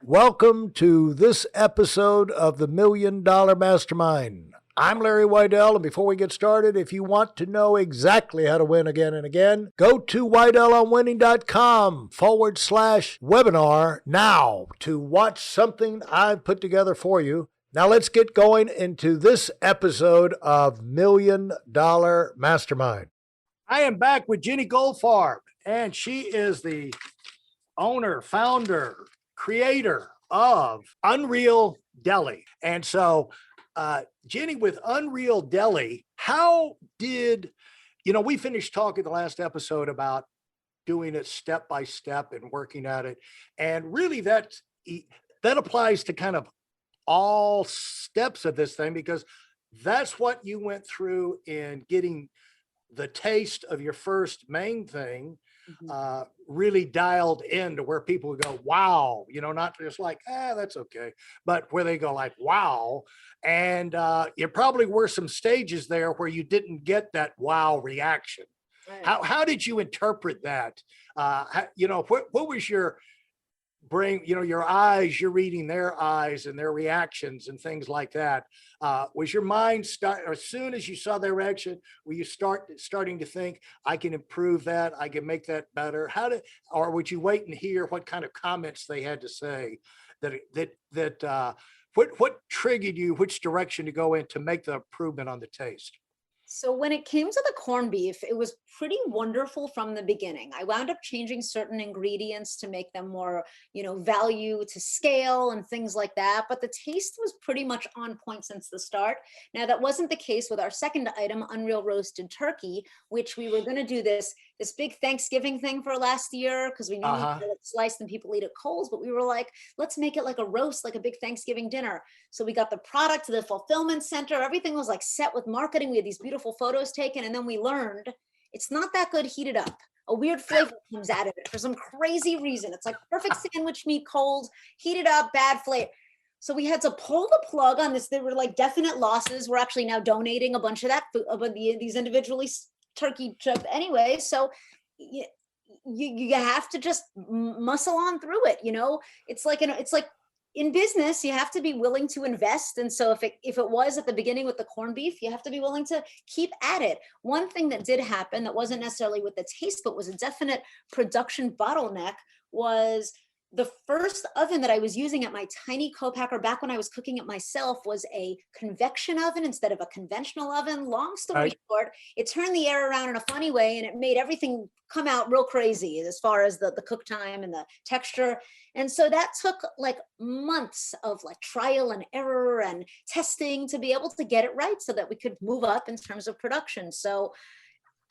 Welcome to this episode of the Million Dollar Mastermind. I'm Larry Weidel, and before we get started, if you want to know exactly how to win again and again, go to weidelonwinning.com/webinar now to watch something I've put together for you. Now let's get going into this episode of Million Dollar Mastermind. I am back with Jenny Goldfarb, and she is the owner, founder, creator of Unreal Deli. And so, Jenny, with Unreal Deli, how did, we finished talking the last episode about doing it step by step and working at it. And really that applies to kind of all steps of this thing, because that's what you went through in getting the taste of your first main thing really dialed in to where people would go, wow, not just like, that's okay, but where they go like, wow. And there probably were some stages there where you didn't get that wow reaction. Right. How did you interpret that? What was your brain, your eyes, you're reading their eyes and their reactions and things like that. Was your mind as soon as you saw their reaction, were you starting to think, I can improve that, I can make that better? Or would you wait and hear what kind of comments they had to say what triggered you, which direction to go in to make the improvement on the taste? So when it came to the corned beef, it was pretty wonderful from the beginning. I wound up changing certain ingredients to make them more, value to scale and things like that. But the taste was pretty much on point since the start. Now, that wasn't the case with our second item, Unreal Roasted Turkey, which we were going to do this big Thanksgiving thing for last year, because we knew we could slice and people eat at Kohl's, but we were like, let's make it like a roast, like a big Thanksgiving dinner. So we got the product to the fulfillment center. Everything was like set with marketing. We had these beautiful photos taken, and then we learned it's not that good heated up. A weird flavor comes out of it for some crazy reason. It's like perfect sandwich meat, cold, heated up, bad flavor. So we had to pull the plug on this. There were like definite losses. We're actually now donating a bunch of that food, these individually turkey chip anyway. So you have to just muscle on through it. It's like in business, you have to be willing to invest. And so if it was at the beginning with the corned beef, you have to be willing to keep at it. One thing that did happen that wasn't necessarily with the taste, but was a definite production bottleneck, was the first oven that I was using at my tiny co-packer back when I was cooking it myself was a convection oven instead of a conventional oven. Long story short, it turned the air around in a funny way, and it made everything come out real crazy as far as the cook time and the texture. And so that took like months of like trial and error and testing to be able to get it right so that we could move up in terms of production. So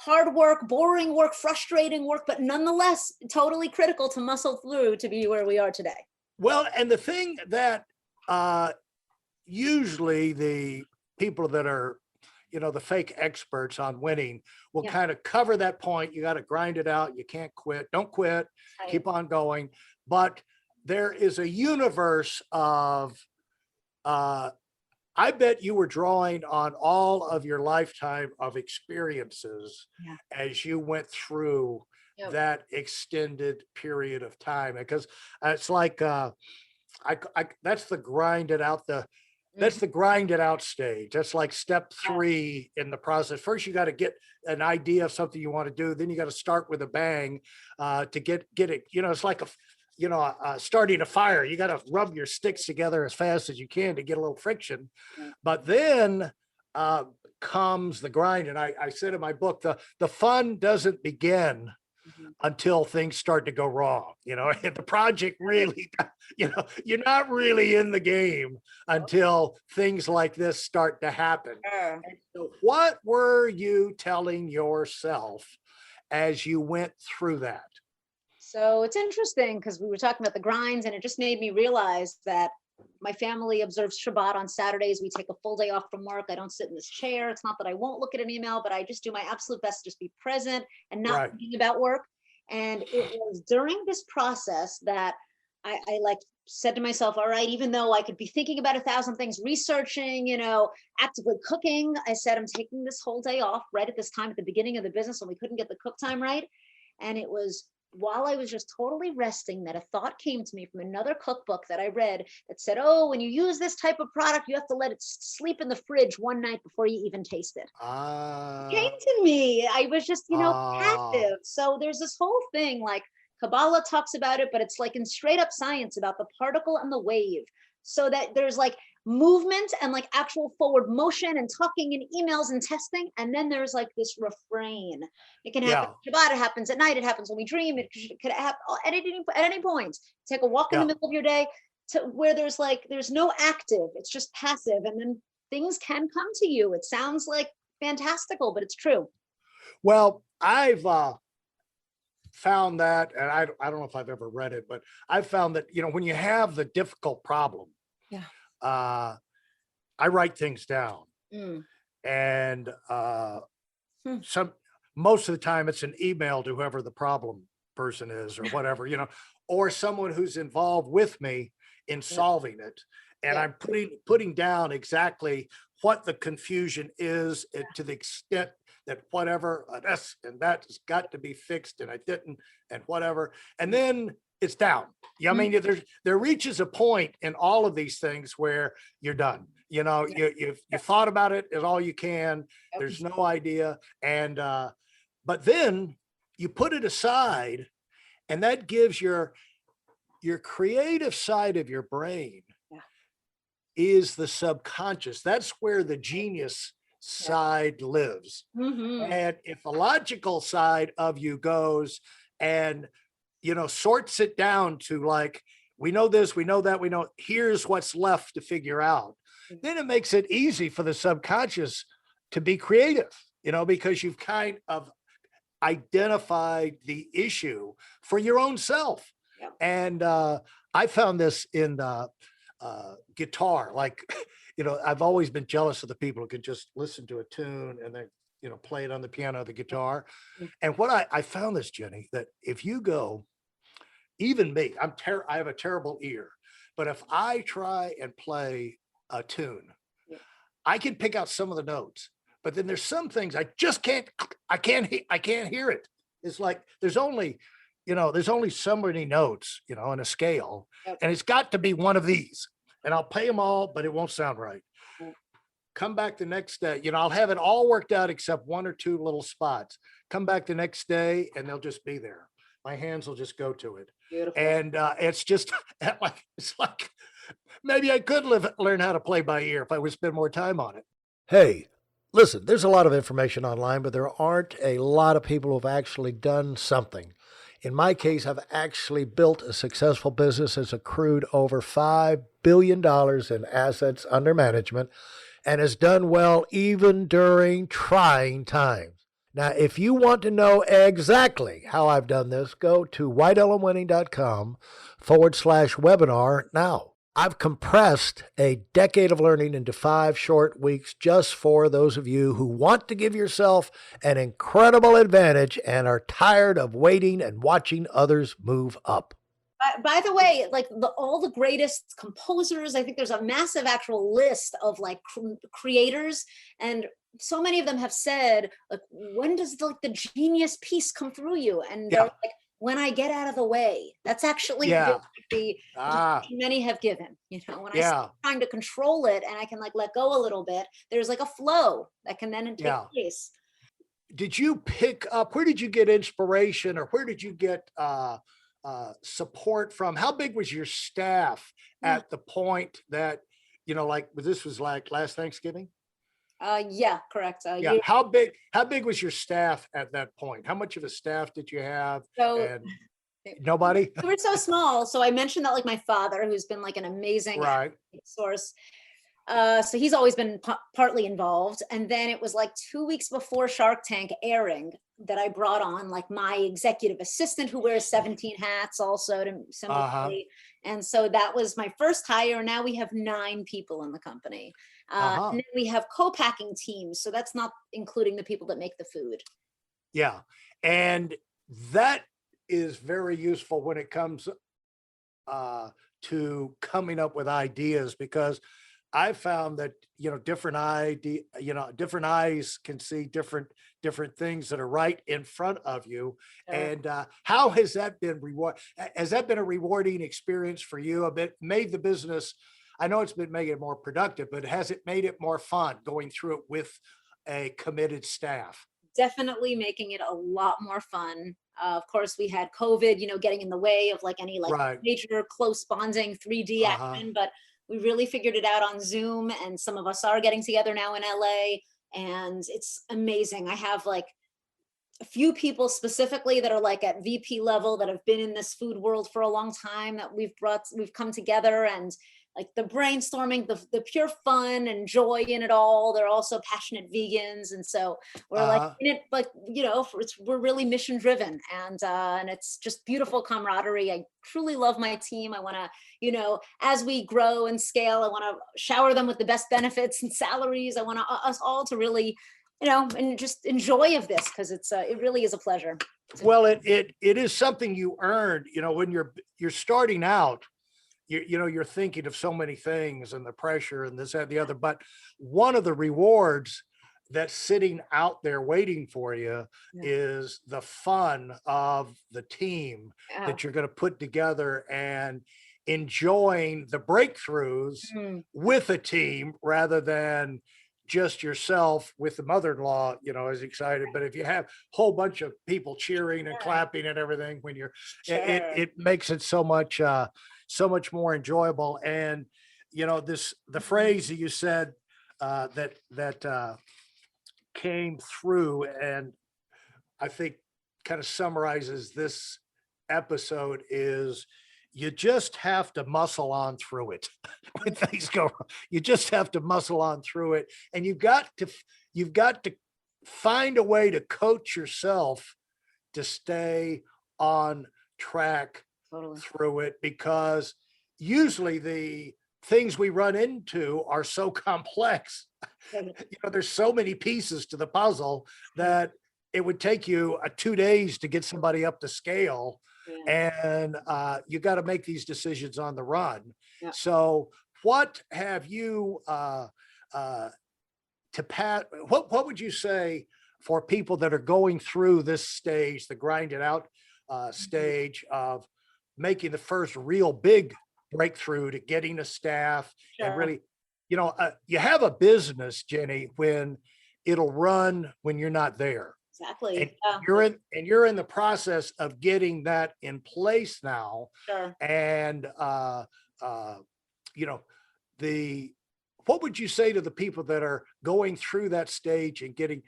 hard work, boring work, frustrating work, but nonetheless, totally critical to muscle through to be where we are today. Well, and the thing that usually the people that are, the fake experts on winning will kind of cover that point. You got to grind it out. You can't quit. Don't quit. Keep on going. But there is a universe of I bet you were drawing on all of your lifetime of experiences as you went through that extended period of time, because it's like that's the grind it out that's the grind it out stage. That's like step 3 in the process. First, you got to get an idea of something you want to do. Then you got to start with a bang to get it. It's like starting a fire. You got to rub your sticks together as fast as you can to get a little friction. But then comes the grind. And I said in my book, the fun doesn't begin until things start to go wrong. The project really, you're not really in the game until things like this start to happen. So what were you telling yourself as you went through that? So it's interesting because we were talking about the grinds, and it just made me realize that my family observes Shabbat on Saturdays. We take a full day off from work. I don't sit in this chair. It's not that I won't look at an email, but I just do my absolute best to just be present and not thinking about work. And it was during this process that I like said to myself, all right, even though I could be thinking about 1,000 things, researching, actively cooking, I said, I'm taking this whole day off right at this time at the beginning of the business when we couldn't get the cook time right. And it was while I was just totally resting, that a thought came to me from another cookbook that I read that said, oh, when you use this type of product, you have to let it sleep in the fridge one night before you even taste it. Came Ah, to me. I was just, ah, passive. So there's this whole thing, like Kabbalah talks about it, but it's like in straight up science about the particle and the wave. So that there's like movement and like actual forward motion and talking and emails and testing. And then there's like this refrain. It can happen yeah, Shabbat, it happens at night, it happens when we dream, it could happen at any point. Take a walk in the yeah. middle of your day to where there's no active, it's just passive. And then things can come to you. It sounds like fantastical, but it's true. Well, I've found that, and I don't know if I've ever read it, but I've found that, when you have the difficult problem, Yeah. uh, I write things down, Mm. and Hmm. some most of the time it's an email to whoever the problem person is or whatever, or someone who's involved with me in Yep. solving it. And Yep. I'm putting down exactly what the confusion is, to the extent that whatever that's and that's got to be fixed and I didn't and whatever. And then it's down. Yeah, I Mm. mean, there reaches a point in all of these things where you're done. Yep. You've thought about it as all you can. Yep. There's no idea. And but then you put it aside, and that gives your creative side of your brain Yeah. is the subconscious. That's where the genius Yeah. side lives. Hmm. And if the logical side of you goes and sorts it down to, like, we know this, we know that, we know, here's what's left to figure out, then it makes it easy for the subconscious to be creative, because you've kind of identified the issue for your own self. Yep. And I found this in guitar. Like, I've always been jealous of the people who can just listen to a tune and then, play it on the piano or the guitar. Mm. And what I found this, Jenny, that if you go, even me, I have a terrible ear, but if I try and play a tune, Yeah. I can pick out some of the notes, but then there's some things I just can't. I can't hear it. It's like there's only so many notes, on a scale, Yep. and it's got to be one of these. And I'll play them all, but it won't sound right. Yep. Come back the next day, I'll have it all worked out except one or two little spots. Come back the next day, and they'll just be there. My hands will just go to it, Beautiful. and it's just it's like maybe I could learn how to play by ear if I would spend more time on it. Hey, listen, there's a lot of information online, but there aren't a lot of people who've actually done something. In my case, I've actually built a successful business that's accrued over $5 billion in assets under management and has done well even during trying times. Now, if you want to know exactly how I've done this, go to whitelmwinning.com/webinar now. I've compressed a decade of learning into 5 short weeks just for those of you who want to give yourself an incredible advantage and are tired of waiting and watching others move up. By the way, like all the greatest composers, I think there's a massive actual list of like creators, and so many of them have said, like, when does the genius piece come through you? And they're Yeah. like, when I get out of the way. That's actually Yeah. the Ah, many have given. When I yeah. stop trying to control it and I can like let go a little bit, there's like a flow that can then take Yeah. place. Did you pick up, where did you get inspiration, or where did you get support from? How big was your staff Mm. at the point that, like this was like last Thanksgiving? Yeah, correct. Yeah. How big was your staff at that point? How much of a staff did you have? So And nobody? we were so small. So I mentioned that like my father, who's been like an amazing Right. source. So he's always been partly involved. And then it was like 2 weeks before Shark Tank airing that I brought on like my executive assistant who wears 17 hats also to Uh-huh. similarly. And so that was my first hire. Now we have 9 people in the company. Uh-huh. And then we have co-packing teams. So that's not including the people that make the food. Yeah. And that is very useful when it comes uh to coming up with ideas, because I found that, different eyes can see different things that are right in front of you. Sure. And how has that been Has that been a rewarding experience for you? A bit made the business. I know it's been making it more productive, but has it made it more fun going through it with a committed staff? Definitely making it a lot more fun. Of course, we had COVID, getting in the way of like any like Right. major close bonding 3D Uh-huh. action, but we really figured it out on Zoom, and some of us are getting together now in LA, and it's amazing. I have like a few people specifically that are like at VP level that have been in this food world for a long time that we've come together, and like the brainstorming, the pure fun and joy in it all. They're also passionate vegans. And so we're like Uh-huh. in it, like, we're really mission driven, and it's just beautiful camaraderie. I truly love my team. I want to, as we grow and scale, I want to shower them with the best benefits and salaries. I want us all to really, and just enjoy of this, because it really is a pleasure. Well, it is something you earned, when you're starting out, you're thinking of so many things and the pressure and this, that, and the other. But one of the rewards that's sitting out there waiting for you Yeah. is the fun of the team Yeah. that you're going to put together and enjoying the breakthroughs Mm. with a team rather than just yourself with the mother-in-law, is excited. But if you have a whole bunch of people cheering and Sure. clapping and everything, when Sure. it makes it so much more enjoyable. And the phrase that you said that came through, and I think kind of summarizes this episode, is you just have to muscle on through it. When things go wrong, you just have to muscle on through it, and you've got to find a way to coach yourself to stay on track Totally. through it, because usually the things we run into are so complex. There's so many pieces to the puzzle that it would take you 2 days to get somebody up to scale, Yeah. and you got to make these decisions on the run. Yeah. So what have you what would you say for people that are going through this stage, the grind it out stage of making the first real big breakthrough to getting a staff and Sure. really, you have a business, Jenny, when it'll run when you're not there. And Exactly. Yeah. you're in the process of getting that in place now. Sure. And uh, you know, the what would you say to the people that are going through that stage and getting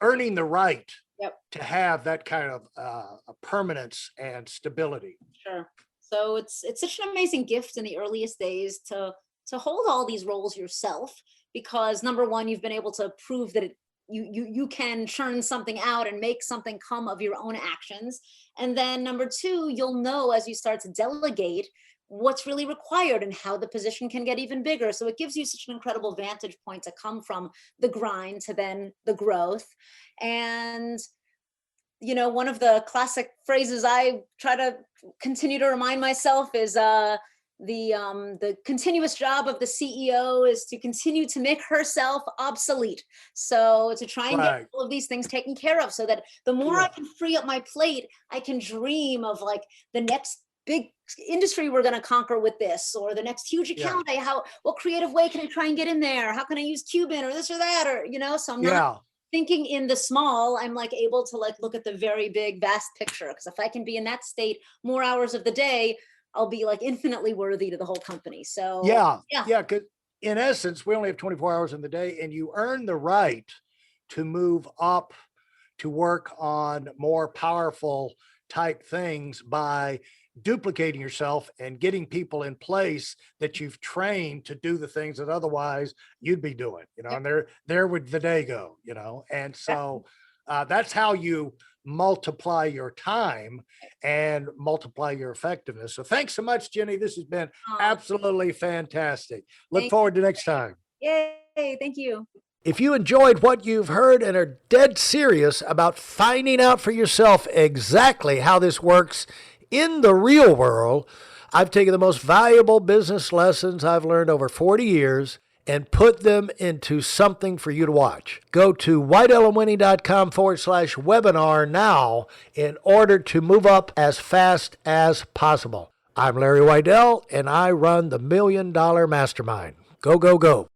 earning the right Yep. to have that kind of a permanence and stability? Sure. So it's such an amazing gift in the earliest days to hold all these roles yourself, because number one, you've been able to prove that you can churn something out and make something come of your own actions. And then number two, you'll know as you start to delegate what's really required and how the position can get even bigger. So it gives you such an incredible vantage point to come from the grind to then the growth. And one of the classic phrases I try to continue to remind myself is the continuous job of the CEO is to continue to make herself obsolete. So to try and get Right. all of these things taken care of, so that the more I Yeah. can free up my plate, I can dream of like the next big industry we're going to conquer with this, or the next huge Yeah. account. What creative way can I try and get in there? How can I use Cuban or this or that? Or, so I'm not Yeah. thinking in the small. I'm like able to like look at the very big vast picture, because if I can be in that state more hours of the day, I'll be like infinitely worthy to the whole company. So Yeah. yeah. Yeah. Because in essence, we only have 24 hours in the day, and you earn the right to move up to work on more powerful type things by duplicating yourself and getting people in place that you've trained to do the things that otherwise you'd be doing, Yep. and there would the day go, and so that's how you multiply your time and multiply your effectiveness. So thanks so much, Jenny. This has been Aw, absolutely fantastic. Look thank forward to next time. Yay, thank you. If you enjoyed what you've heard and are dead serious about finding out for yourself exactly how this works in the real world, I've taken the most valuable business lessons I've learned over 40 years and put them into something for you to watch. Go to whiteelementwinning.com/webinar now in order to move up as fast as possible. I'm Larry Weidel, and I run the $1 Million Mastermind. Go, go, go.